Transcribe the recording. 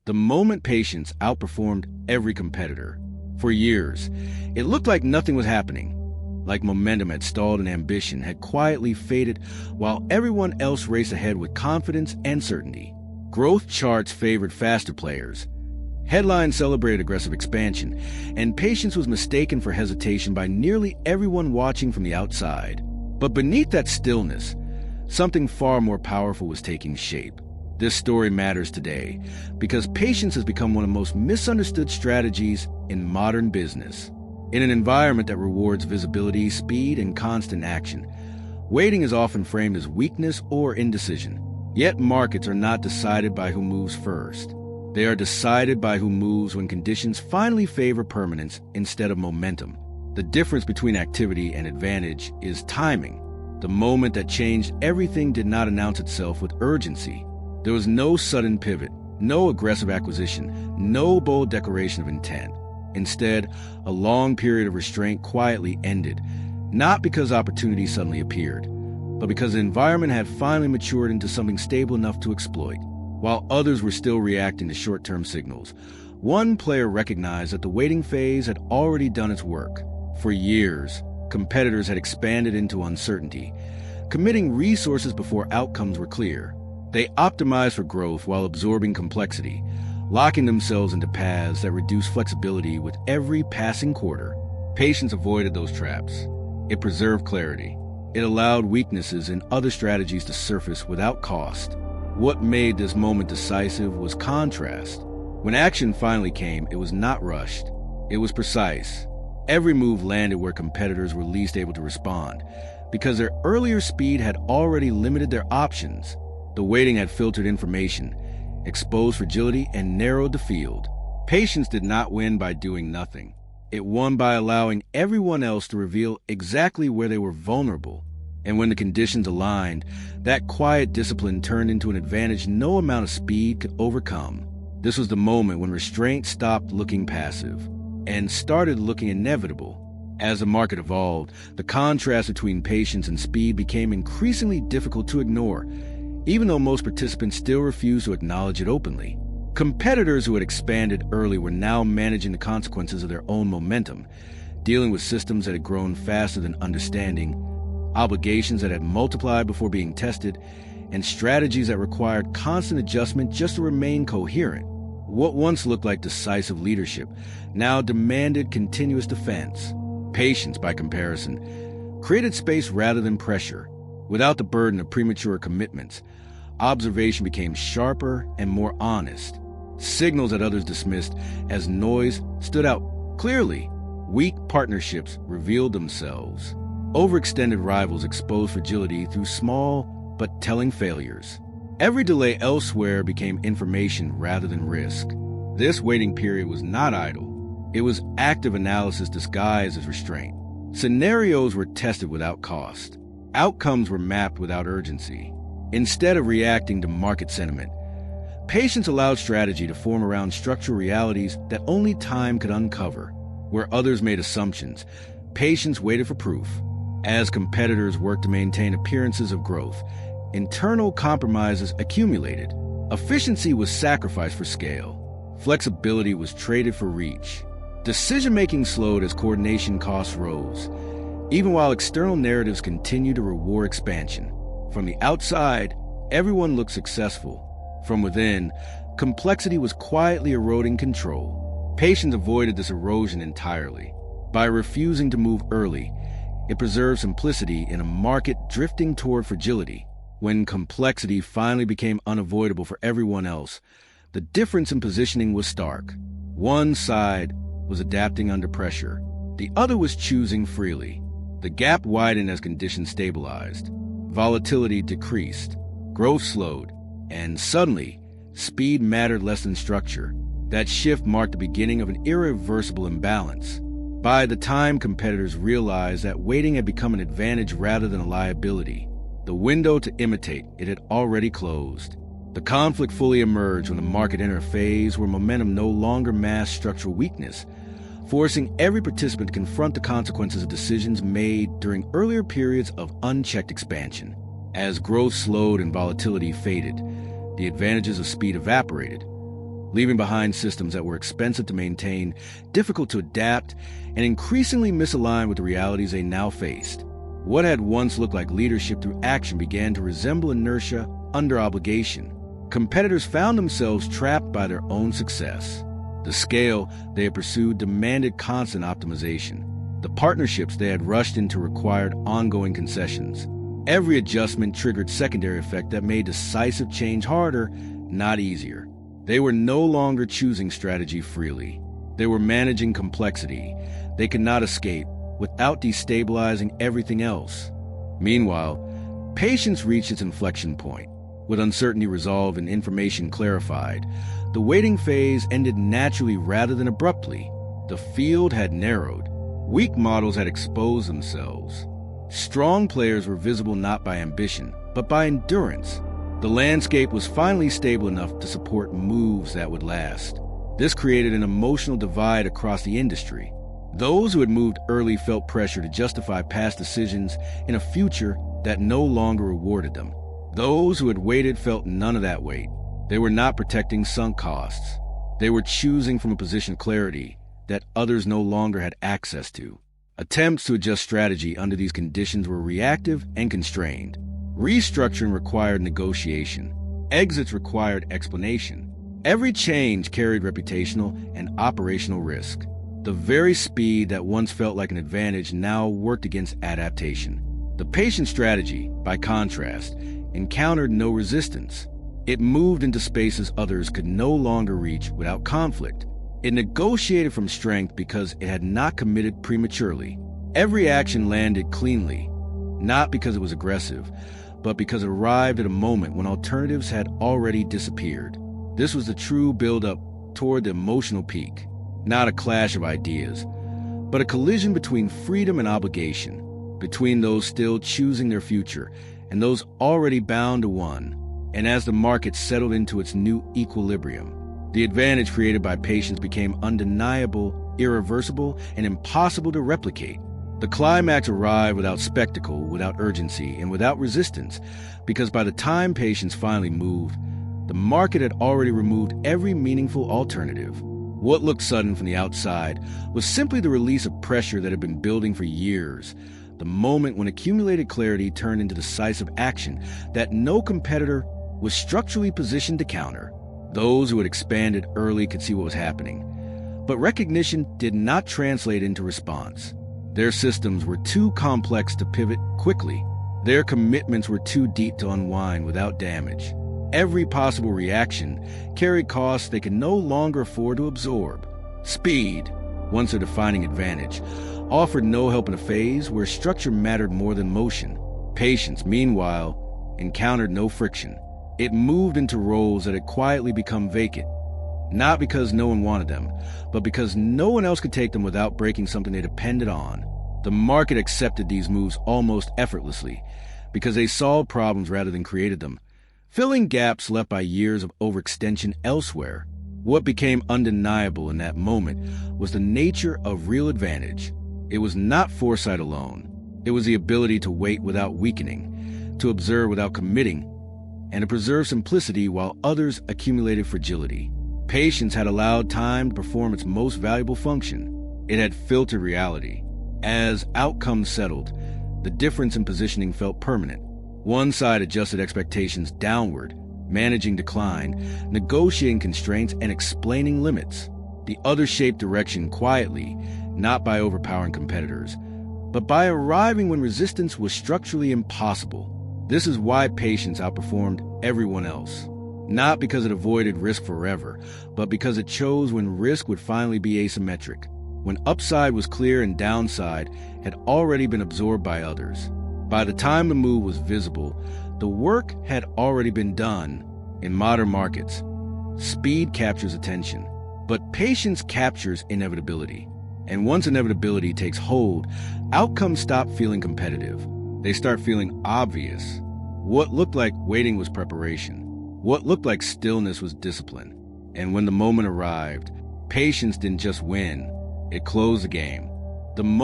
The moment patience outperformed every competitor. For years, it looked like nothing was happening, like momentum had stalled and ambition had quietly faded while everyone else raced ahead with confidence and certainty. Growth charts favored faster players. Headlines celebrated aggressive expansion, and patience was mistaken for hesitation by nearly everyone watching from the outside. But beneath that stillness, something far more powerful was taking shape. This story matters today because patience has become one of the most misunderstood strategies in modern business. In an environment that rewards visibility, speed, and constant action, waiting is often framed as weakness or indecision. Yet markets are not decided by who moves first. They are decided by who moves when conditions finally favor permanence instead of momentum. The difference between activity and advantage is timing. The moment that changed everything did not announce itself with urgency. There was no sudden pivot, no aggressive acquisition, no bold declaration of intent. Instead, a long period of restraint quietly ended, not because opportunity suddenly appeared, but because the environment had finally matured into something stable enough to exploit. While others were still reacting to short-term signals, one player recognized that the waiting phase had already done its work. For years, competitors had expanded into uncertainty, committing resources before outcomes were clear. They optimized for growth while absorbing complexity, locking themselves into paths that reduced flexibility with every passing quarter. Patience avoided those traps. It preserved clarity. It allowed weaknesses in other strategies to surface without cost. What made this moment decisive was contrast. When action finally came, it was not rushed. It was precise. Every move landed where competitors were least able to respond, because their earlier speed had already limited their options. The waiting had filtered information, exposed fragility, and narrowed the field. Patience did not win by doing nothing. It won by allowing everyone else to reveal exactly where they were vulnerable. And when the conditions aligned, that quiet discipline turned into an advantage no amount of speed could overcome. This was the moment when restraint stopped looking passive and started looking inevitable. As the market evolved, the contrast between patience and speed became increasingly difficult to ignore, even though most participants still refused to acknowledge it openly. Competitors who had expanded early were now managing the consequences of their own momentum, dealing with systems that had grown faster than understanding, obligations that had multiplied before being tested, and strategies that required constant adjustment just to remain coherent. What once looked like decisive leadership now demanded continuous defense. Patience, by comparison, created space rather than pressure. Without the burden of premature commitments, observation became sharper and more honest. Signals that others dismissed as noise stood out clearly. Weak partnerships revealed themselves. Overextended rivals exposed fragility through small but telling failures. Every delay elsewhere became information rather than risk. This waiting period was not idle. It was active analysis disguised as restraint. Scenarios were tested without cost. Outcomes were mapped without urgency. Instead of reacting to market sentiment, patience allowed strategy to form around structural realities that only time could uncover. Where others made assumptions, patience waited for proof. As competitors worked to maintain appearances of growth, internal compromises accumulated. Efficiency was sacrificed for scale. Flexibility was traded for reach. Decision-making slowed as coordination costs rose, even while external narratives continued to reward expansion. From the outside, everyone looked successful. From within, complexity was quietly eroding control. Patience avoided this erosion entirely. By refusing to move early, it preserved simplicity in a market drifting toward fragility. When complexity finally became unavoidable for everyone else, the difference in positioning was stark. One side was adapting under pressure. The other was choosing freely. The gap widened as conditions stabilized. Volatility decreased. Growth slowed. And suddenly, speed mattered less than structure. That shift marked the beginning of an irreversible imbalance. By the time competitors realized that waiting had become an advantage rather than a liability, the window to imitate it had already closed. The conflict fully emerged when the market entered a phase where momentum no longer masked structural weakness, forcing every participant to confront the consequences of decisions made during earlier periods of unchecked expansion. As growth slowed and volatility faded, the advantages of speed evaporated. leaving behind systems that were expensive to maintain, difficult to adapt, and increasingly misaligned with the realities they now faced. What had once looked like leadership through action began to resemble inertia under obligation. Competitors found themselves trapped by their own success. The scale they had pursued demanded constant optimization. The partnerships they had rushed into required ongoing concessions. Every adjustment triggered secondary effect that made decisive change harder, not easier. They were no longer choosing strategy freely. They were managing complexity they could not escape without destabilizing everything else. Meanwhile, patience reached its inflection point. With uncertainty resolved and information clarified, the waiting phase ended naturally rather than abruptly. The field had narrowed. Weak models had exposed themselves. Strong players were visible not by ambition, but by endurance. The landscape was finally stable enough to support moves that would last. This created an emotional divide across the industry. Those who had moved early felt pressure to justify past decisions in a future that no longer rewarded them. Those who had waited felt none of that weight. They were not protecting sunk costs. They were choosing from a position of clarity that others no longer had access to. Attempts to adjust strategy under these conditions were reactive and constrained. Restructuring required negotiation. Exits required explanation. Every change carried reputational and operational risk. The very speed that once felt like an advantage now worked against adaptation. The patient strategy, by contrast, encountered no resistance. It moved into spaces others could no longer reach without conflict. It negotiated from strength because it had not committed prematurely. Every action landed cleanly, not because it was aggressive, but because it arrived at a moment when alternatives had already disappeared. This was the true build-up toward the emotional peak, not a clash of ideas, but a collision between freedom and obligation, between those still choosing their future and those already bound to one. And as the market settled into its new equilibrium, the advantage created by patience became undeniable, irreversible, and impossible to replicate. The climax arrived without spectacle, without urgency, and without resistance, because by the time patience finally moved, the market had already removed every meaningful alternative. What looked sudden from the outside was simply the release of pressure that had been building for years, the moment when accumulated clarity turned into decisive action that no competitor was structurally positioned to counter. Those who had expanded early could see what was happening, but recognition did not translate into response. Their systems were too complex to pivot quickly. Their commitments were too deep to unwind without damage. Every possible reaction carried costs they could no longer afford to absorb. Speed, once a defining advantage, offered no help in a phase where structure mattered more than motion. Patience, meanwhile, encountered no friction. It moved into roles that had quietly become vacant, not because no one wanted them, but because no one else could take them without breaking something they depended on. The market accepted these moves almost effortlessly because they solved problems rather than created them, filling gaps left by years of overextension elsewhere. What became undeniable in that moment was the nature of real advantage. It was not foresight alone. It was the ability to wait without weakening, to observe without committing, and to preserve simplicity while others accumulated fragility. Patience had allowed time to perform its most valuable function. It had filtered reality. As outcomes settled, the difference in positioning felt permanent. One side adjusted expectations downward, managing decline, negotiating constraints, and explaining limits. The other shaped direction quietly, not by overpowering competitors, but by arriving when resistance was structurally impossible. This is why patience outperformed everyone else. Not because it avoided risk forever, but because it chose when risk would finally be asymmetric, when upside was clear and downside had already been absorbed by others. By the time the move was visible, the work had already been done. In modern markets, speed captures attention, but patience captures inevitability. And once inevitability takes hold, outcomes stop feeling competitive. They start feeling obvious. What looked like waiting was preparation. What looked like stillness was discipline. And when the moment arrived, patience didn't just win, it closed the game. The moment